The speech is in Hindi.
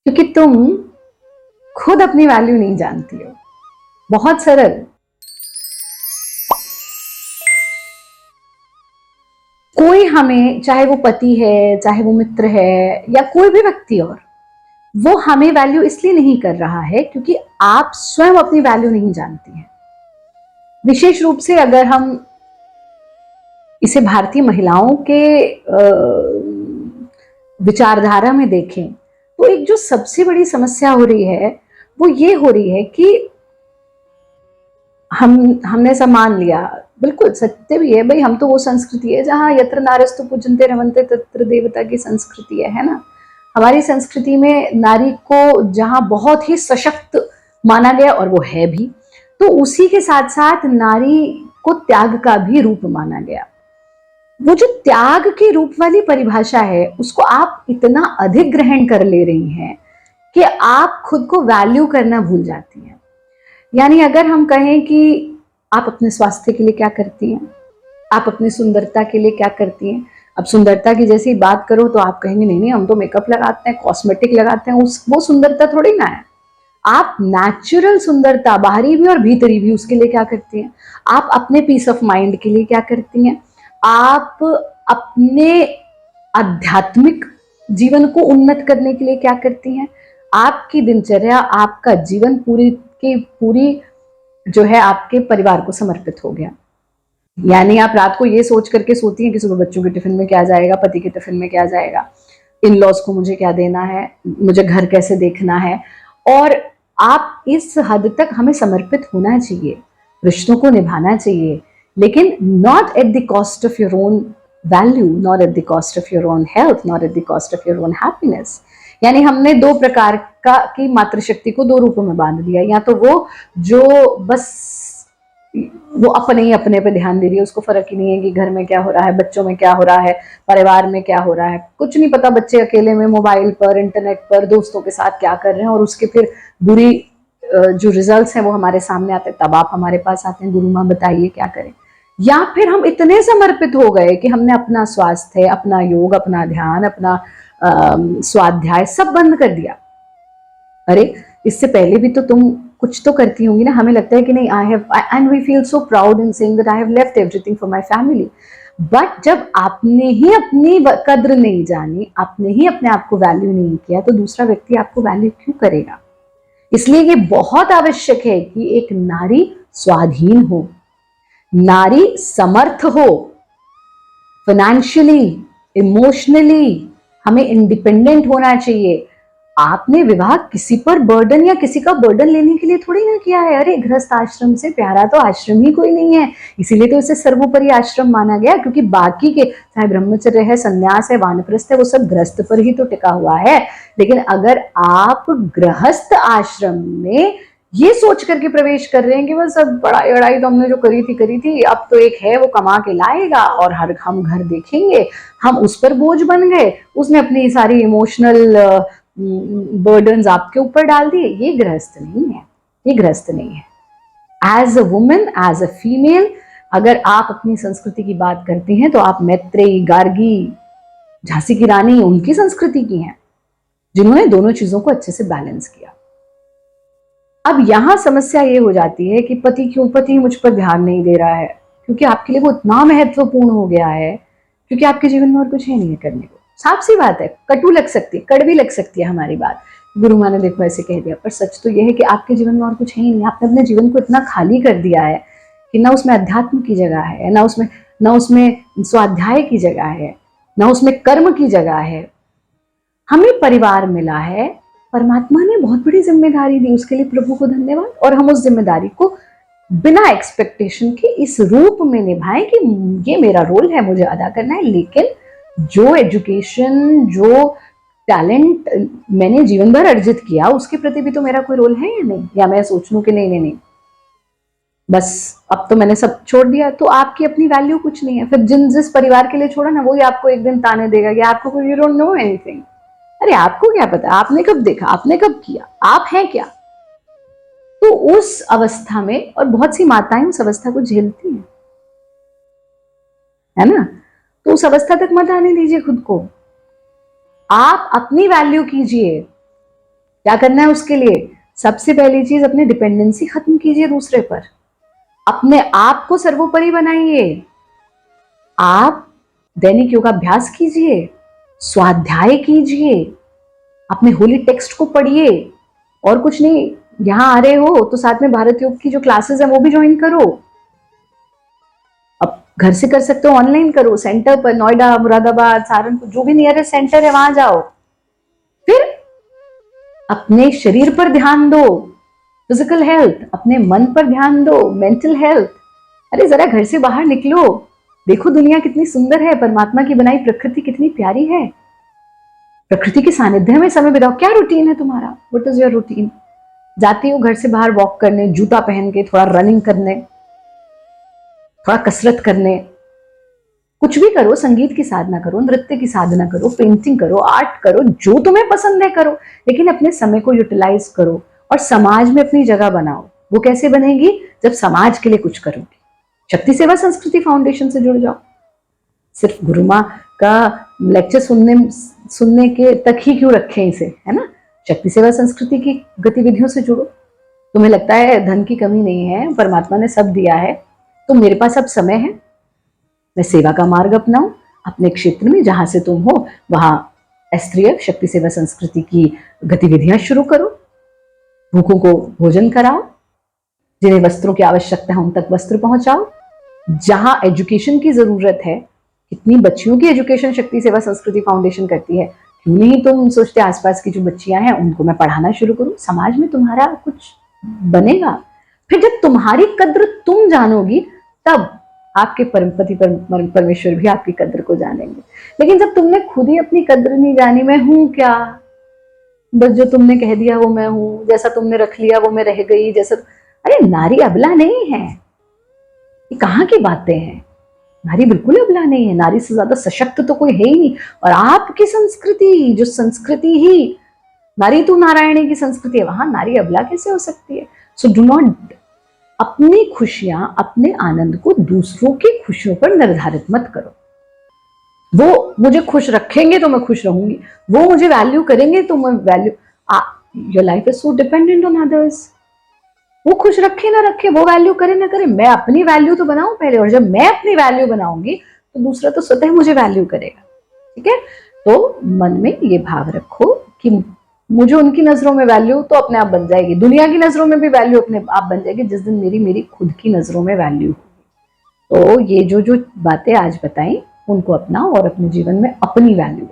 क्योंकि तुम खुद अपनी वैल्यू नहीं जानती हो। बहुत सरल। कोई हमें, चाहे वो पति है, चाहे वो मित्र है, या कोई भी व्यक्ति, और वो हमें वैल्यू इसलिए नहीं कर रहा है क्योंकि आप स्वयं अपनी वैल्यू नहीं जानती हैं। विशेष रूप से अगर हम इसे भारतीय महिलाओं के विचारधारा में देखें तो एक जो सबसे बड़ी समस्या हो रही है वो ये हो रही है कि हमने सब मान लिया। बिल्कुल सत्य भी है भाई, हम तो वो संस्कृति है जहाँ यत्र नारस्तु पूजन्ते रमन्ते तत्र देवता की संस्कृति है ना। हमारी संस्कृति में नारी को जहाँ बहुत ही सशक्त माना गया, और वो है भी, तो उसी के साथ साथ नारी को त्याग का भी रूप माना गया। वो जो त्याग के रूप वाली परिभाषा है उसको आप इतना अधिक ग्रहण कर ले रही हैं कि आप खुद को वैल्यू करना भूल जाती हैं। यानी अगर हम कहें कि आप अपने स्वास्थ्य के लिए क्या करती हैं, आप अपनी सुंदरता के लिए क्या करती हैं। अब सुंदरता की जैसी बात करो तो आप कहेंगे नहीं नहीं, हम तो मेकअप लगाते हैं, कॉस्मेटिक लगाते हैं, वो सुंदरता थोड़ी ना है। आप नेचुरल सुंदरता, बाहरी भी और भीतरी भी, उसके लिए क्या करती हैं। आप अपने पीस ऑफ माइंड के लिए क्या करती हैं। आप अपने आध्यात्मिक जीवन को उन्नत करने के लिए क्या करती हैं। आपकी दिनचर्या, आपका जीवन पूरी की पूरी जो है आपके परिवार को समर्पित हो गया। यानी आप रात को ये सोच करके सोती हैं कि सुबह बच्चों के टिफिन में क्या जाएगा, पति के टिफिन में क्या जाएगा, इन लॉज को मुझे क्या देना है, मुझे घर कैसे देखना है। और आप इस हद तक, हमें समर्पित होना चाहिए, रिश्तों को निभाना चाहिए, लेकिन not at the cost of your own value, not at the cost of your own health, not at the cost of your own happiness. यानी हमने दो प्रकार की मातृशक्ति को दो रूपों में बांध दिया। या तो वो जो बस वो अपने ही अपने पे ध्यान दे रही है, उसको फर्क ही नहीं है कि घर में क्या हो रहा है, बच्चों में क्या हो रहा है, परिवार में क्या हो रहा है, कुछ नहीं पता। बच्चे अकेले में मोबाइल पर, इंटरनेट पर, दोस्तों के साथ क्या कर रहे हैं, और उसके फिर बुरी जो रिजल्ट्स हैं वो हमारे सामने आते हैं। तब आप हमारे पास आते हैं, गुरु माँ बताइए क्या करें। या फिर हम इतने समर्पित हो गए कि हमने अपना स्वास्थ्य, अपना योग, अपना ध्यान, अपना स्वाध्याय सब बंद कर दिया। अरे इससे पहले भी तो तुम कुछ तो करती होंगी ना। हमें लगता है कि नहीं, I have, and we feel so proud in saying that I have left everything for my family. But जब आपने ही अपनी कद्र नहीं जानी, आपने ही अपने आप को वैल्यू नहीं किया, तो दूसरा व्यक्ति आपको वैल्यू क्यों करेगा। इसलिए ये बहुत आवश्यक है कि एक नारी स्वाधीन हो, नारी समर्थ हो, फाइनेंशियली, इमोशनली हमें इंडिपेंडेंट होना चाहिए। आपने विवाह किसी पर बर्डन या किसी का बर्डन लेने के लिए थोड़ी ना किया है। अरे गृहस्थ आश्रम से प्यारा तो आश्रम ही कोई नहीं है, इसीलिए तो इसे सर्वोपरि आश्रम माना गया, क्योंकि बाकी के चाहे ब्रह्मचर्य है, संन्यास है, वानप्रस्थ है, वो सब गृहस्थ पर ही तो टिका हुआ है। लेकिन अगर आप गृहस्थ आश्रम में ये सोच करके प्रवेश कर रहे हैं कि बस अब पढ़ाई वढ़ाई तो हमने जो करी थी, अब तो एक है वो कमा के लाएगा और हम घर देखेंगे, हम उस पर बोझ बन गए, उसने अपनी सारी इमोशनल बर्डन्स आपके ऊपर डाल दिए, ये गृहस्थ नहीं है, ये गृहस्थ नहीं है। As a women, as a female, अगर आप अपनी संस्कृति की बात करती हैं तो आप मैत्रेयी, गार्गी, झांसी की रानी, उनकी संस्कृति की हैं, जिन्होंने दोनों चीजों को अच्छे से बैलेंस किया। अब यहां समस्या ये हो जाती है कि पति मुझ पर ध्यान नहीं दे रहा है, क्योंकि आपके लिए वो इतना महत्वपूर्ण हो गया है, क्योंकि आपके जीवन में और कुछ है नहीं है करने को। साफ सी बात है, कटु लग सकती है, कड़वी लग सकती है हमारी बात, गुरु माँ ने देखो ऐसे कह दिया, पर सच तो यह है कि आपके जीवन में और कुछ है ही नहीं। आपने अपने जीवन को इतना खाली कर दिया है कि ना उसमें अध्यात्म की जगह है, ना उसमें स्वाध्याय की जगह है, ना उसमें कर्म की जगह है। हमें परिवार मिला है, परमात्मा ने बहुत बड़ी जिम्मेदारी दी, उसके लिए प्रभु को धन्यवाद। और हम उस जिम्मेदारी को बिना एक्सपेक्टेशन के इस रूप में निभाएं कि ये मेरा रोल है, मुझे अदा करना है। लेकिन जो एजुकेशन, जो टैलेंट मैंने जीवन भर अर्जित किया, उसके प्रति भी तो मेरा कोई रोल है या नहीं। या मैं सोच लूं कि नहीं, बस अब तो मैंने सब छोड़ दिया, तो आपकी अपनी वैल्यू कुछ नहीं है। फिर जिस परिवार के लिए छोड़ा ना, वही आपको एक दिन ताने देगा कि आपको कोई, यू डोंट नो एनीथिंग। अरे आपको क्या पता, आपने कब देखा, आपने कब किया, आप हैं क्या। तो उस अवस्था में, और बहुत सी माताएं उस अवस्था को झेलती हैं, है ना, तो उस अवस्था तक मत आने दीजिए खुद को। आप अपनी वैल्यू कीजिए, क्या करना है उसके लिए? सबसे पहली चीज, अपनी डिपेंडेंसी खत्म कीजिए दूसरे पर, अपने आप को सर्वोपरि बनाइए। आप दैनिक योगाभ्यास कीजिए, स्वाध्याय कीजिए, अपने होली टेक्स्ट को पढ़िए, और कुछ नहीं। यहां आ रहे हो तो साथ में भारत योग की जो क्लासेस है वो भी ज्वाइन करो। अब घर से कर सकते हो, ऑनलाइन करो, सेंटर पर, नोएडा, मुरादाबाद, सहारनपुर, जो भी नियरेस्ट सेंटर है वहां जाओ। फिर अपने शरीर पर ध्यान दो, फिजिकल हेल्थ, अपने मन पर ध्यान दो, मेंटल हेल्थ। अरे जरा घर से बाहर निकलो, देखो दुनिया कितनी सुंदर है, परमात्मा की बनाई प्रकृति कितनी प्यारी है। प्रकृति के सानिध्य में समय बिताओ। क्या रूटीन है तुम्हारा? What is your routine? जाती हो घर से बाहर वॉक करने, जूता पहन के थोड़ा रनिंग करने, थोड़ा कसरत करने, कुछ भी करो, संगीत की साधना करो, नृत्य की साधना करो, पेंटिंग करो, आर्ट करो, जो तुम्हें पसंद है करो, लेकिन अपने समय को यूटिलाइज करो और समाज में अपनी जगह बनाओ। वो कैसे बनेगी? जब समाज के लिए कुछ करोगे। शक्ति सेवा संस्कृति फाउंडेशन से जुड़ जाओ। सिर्फ गुरु माँ का लेक्चर सुनने के तक ही क्यों रखें इसे, है ना? शक्ति सेवा संस्कृति की गतिविधियों से जुड़ो। तुम्हें लगता है धन की कमी नहीं है, परमात्मा ने सब दिया है, तो मेरे पास अब समय है, मैं सेवा का मार्ग अपनाऊं। अपने क्षेत्र में जहां से तुम हो वहां एसट्रीएफ शक्ति सेवा संस्कृति की गतिविधियां शुरू करो। भूखों को भोजन कराओ, जिन्हें वस्त्रों की आवश्यकता है उन तक वस्त्र पहुंचाओ। जहां एजुकेशन की जरूरत है, कितनी बच्चियों की एजुकेशन शक्ति सेवा संस्कृति फाउंडेशन करती है, क्यों नहीं तुम सोचते आसपास की जो बच्चियां हैं उनको मैं पढ़ाना शुरू करूं। समाज में तुम्हारा कुछ बनेगा। फिर जब तुम्हारी कद्र तुम जानोगी, तब आपके परमपति परमेश्वर भी आपकी कद्र को जानेंगे। लेकिन जब तुमने खुद ही अपनी कद्र नहीं जानी, मैं हूं क्या, बस जो तुमने कह दिया वो मैं हूं, जैसा तुमने रख लिया वो मैं रह गई, जैसा। अरे नारी अबला नहीं है, ये कहाँ की बातें हैं? नारी बिल्कुल अबला नहीं है, नारी से ज्यादा सशक्त तो कोई है ही नहीं। और आपकी संस्कृति, जो संस्कृति ही नारी तू नारायणी की संस्कृति है, वहां नारी अबला कैसे हो सकती है? सो डू नॉट, अपनी खुशियां, अपने आनंद को दूसरों की खुशियों पर निर्धारित मत करो। वो मुझे खुश रखेंगे तो मैं खुश रहूंगी, वो मुझे वैल्यू करेंगे तो मैं value. Your life is so dependent on others. वो खुश रखे ना रखे, वो वैल्यू करे ना करे, मैं अपनी वैल्यू तो बनाऊं पहले, और जब मैं अपनी वैल्यू बनाऊंगी तो दूसरा तो स्वतः मुझे वैल्यू करेगा। ठीक है? तो मन में ये भाव रखो कि मुझे उनकी नजरों में वैल्यू तो अपने आप बन जाएगी, दुनिया की नजरों में भी वैल्यू अपने आप बन जाएगी जिस दिन मेरी खुद की नजरों में वैल्यू होगी। तो ये जो बातें आज बताई उनको अपनाओ और अपने जीवन में अपनी वैल्यू